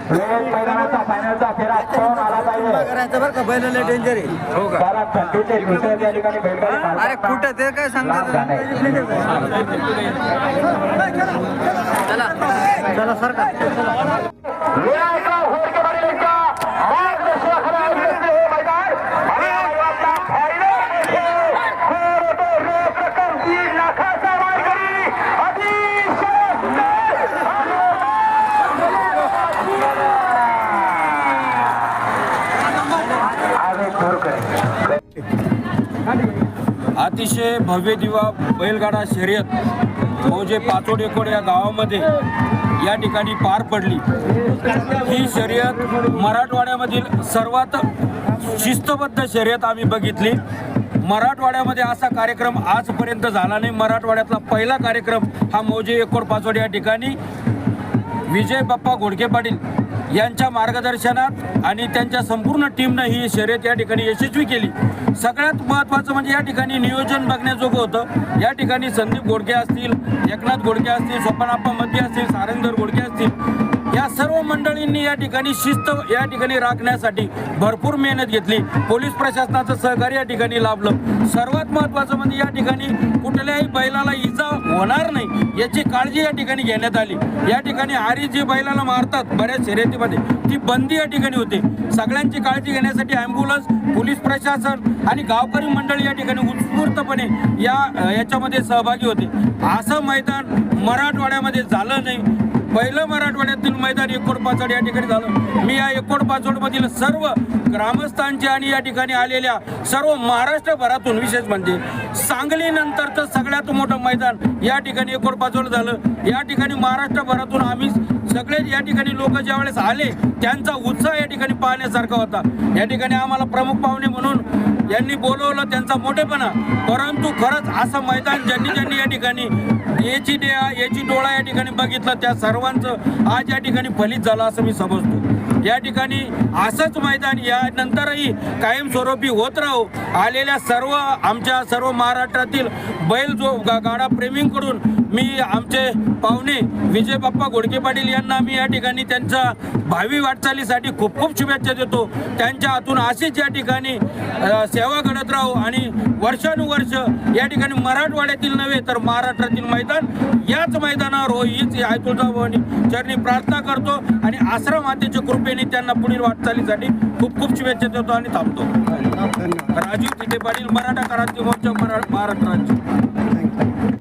मैदानाचा फायनलचा फेरा कोण आला पाहिजे करायचं बरं का बैलाला डेंजर आहे हो का कारण संधीचे दुसऱ्या त्या ठिकाणी बैलगाडी अरे कुठं ते काय सांगतात चला चला सरकार अतिशय भव्य दिवा बैलगाडा शर्यत मौजे पाचोड एकोड या गावामध्ये या ठिकाणी पार पडली। ही शर्यत मराठवाड्यामधील सर्वात शिस्तबद्ध शर्यत आम्ही बघितली। मराठवाड्यामध्ये असा कार्यक्रम आजपर्यंत झाला नाही। मराठवाड्यातला पहिला कार्यक्रम हा मौजे एकोड पाचोड या ठिकाणी विजय बाप्पा घोडके पाटील यांच्या मार्गदर्शनात आणि त्यांच्या संपूर्ण टीमनं ही शर्यत या ठिकाणी यशस्वी केली। सगळ्यात महत्त्वाचं म्हणजे या ठिकाणी नियोजन बघण्याजोगं होतं। या ठिकाणी संदीप घोडके असतील, एकनाथ घोडके असतील, स्वप्नाप्पा मध्ये असतील, सारंगधर घोडके असतील, या सर्व मंडळींनी या ठिकाणी शिस्त या ठिकाणी राखण्यासाठी भरपूर मेहनत घेतली। पोलीस प्रशासनाचं सहकार्य या ठिकाणी लाभलं। सर्वात महत्त्वाचं म्हणजे या ठिकाणी कुठल्याही बैलाला इजा होणार नाही याची काळजी या ठिकाणी घेण्यात आली। या ठिकाणी आरी जी बैलाला मारतात बऱ्याच शर्यतीमध्ये ती बंदी या ठिकाणी होते। सगळ्यांची काळजी घेण्यासाठी ॲम्ब्युलन्स, पोलीस प्रशासन आणि गावकरी मंडळी या ठिकाणी उत्स्फूर्तपणे याच्यामध्ये सहभागी होते। असं मैदान मराठवाड्यामध्ये झालं नाही। पहिलं मराठवाड्यातील मैदान एकोड पाचोड या ठिकाणी झालं। मी या एकोड पाचोडमधील सर्व ग्रामस्थांचे आणि या ठिकाणी आलेल्या सर्व महाराष्ट्रभरातून विशेष म्हणजे सांगलीनंतरचं सगळ्यात मोठं मैदान या ठिकाणी एकोड पाचोड झालं। या ठिकाणी महाराष्ट्रभरातून आम्ही सगळे या ठिकाणी लोक ज्यावेळेस आले त्यांचा उत्साह या ठिकाणी पाहण्यासारखा होता। या ठिकाणी आम्हाला प्रमुख पाहुणे म्हणून यांनी बोलवलं, त्यांचा मोठेपणा। परंतु खरंच असं मैदान ज्यांनी या ठिकाणी याची डोळा या ठिकाणी बघितलं त्या सर्वांचं आज या ठिकाणी फलित झालं असं मी समजतो। या ठिकाणी असंच मैदान यानंतरही कायमस्वरूपी होत राहो। आलेल्या आमच्या सर्व महाराष्ट्रातील बैल गाडा प्रेमींकडून मी आमचे पाहुणे विजय बाप्पा घोडके पाटील यांना मी या ठिकाणी त्यांच्या भावी वाटचालीसाठी खूप खूप शुभेच्छा देतो। त्यांच्या हातून अशीच या ठिकाणी सेवा घडत राहो आणि वर्षानुवर्ष या ठिकाणी मराठवाड्यातील नव्हे तर महाराष्ट्रातील मैदान याच मैदानावर हो हीच आई तुळजाभवानी चरणी प्रार्थना करतो आणि आश्रम मातेच्या कृपेने त्यांना पुढील वाटचालीसाठी खूप खूप शुभेच्छा देतो आणि थांबतो। राजीव तिथे पाटील, मराठा क्रांती मोर्चा, महाराष्ट्र राज्य।